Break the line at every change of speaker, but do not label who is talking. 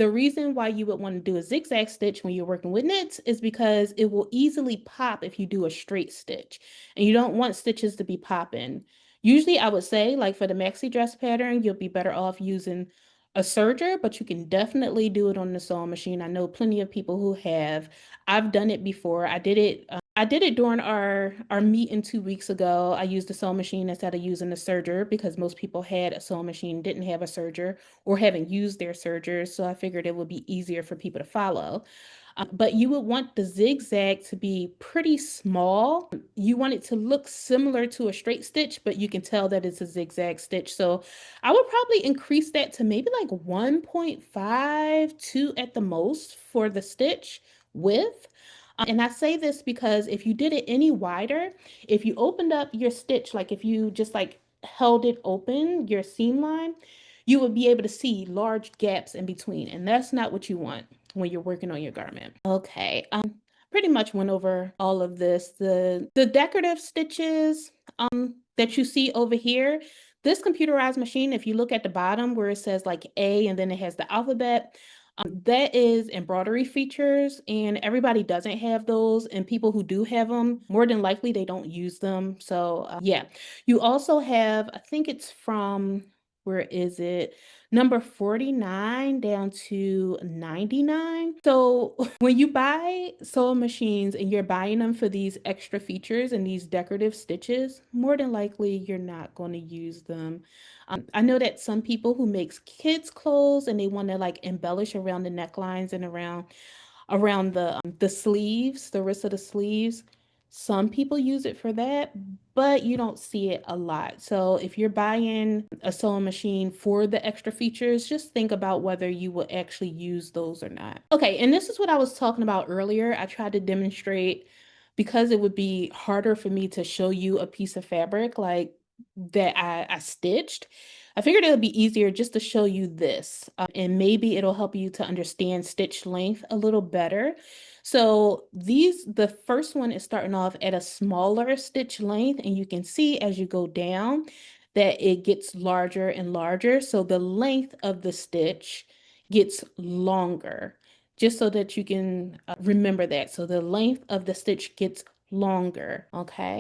The reason why you would want to do a zigzag stitch when you're working with knits is because it will easily pop if you do a straight stitch, and you don't want stitches to be popping. Usually I would say, like for the maxi dress pattern, you'll be better off using a serger, but you can definitely do it on the sewing machine. I know plenty of people who have. I've done it before. I did it during our meeting 2 weeks ago. I used the sewing machine instead of using the serger because most people had a sewing machine, didn't have a serger, or haven't used their sergers. So I figured it would be easier for people to follow. But you would want the zigzag to be pretty small. You want it to look similar to a straight stitch, but you can tell that it's a zigzag stitch. So I would probably increase that to maybe like 1.5, 2 at the most for the stitch width. And I say this because if you did it any wider, if you opened up your stitch, like if you just like held it open, your seam line, you would be able to see large gaps in between. And that's not what you want when you're working on your garment. Okay, pretty much went over all of this. The decorative stitches that you see over here, this computerized machine, if you look at the bottom where it says like A and then it has the alphabet, that is embroidery features, and everybody doesn't have those. And people who do have them, more than likely they don't use them. So yeah, you also have, I think it's from, where is it? Number 49 down to 99. So when you buy sewing machines and you're buying them for these extra features and these decorative stitches, more than likely you're not going to use them. I know that some people who makes kids clothes and they want to like embellish around the necklines and around the sleeves, the wrist of the sleeves. Some people use it for that, but you don't see it a lot. So if you're buying a sewing machine for the extra features, just think about whether you will actually use those or not. Okay, and this is what I was talking about earlier. I tried to demonstrate because it would be harder for me to show you a piece of fabric like that I stitched. I figured it would be easier just to show you this, and maybe it'll help you to understand stitch length a little better. So the first one is starting off at a smaller stitch length, and you can see as you go down that it gets larger and larger. So the length of the stitch gets longer, just so that you can remember that. So the length of the stitch gets longer, okay?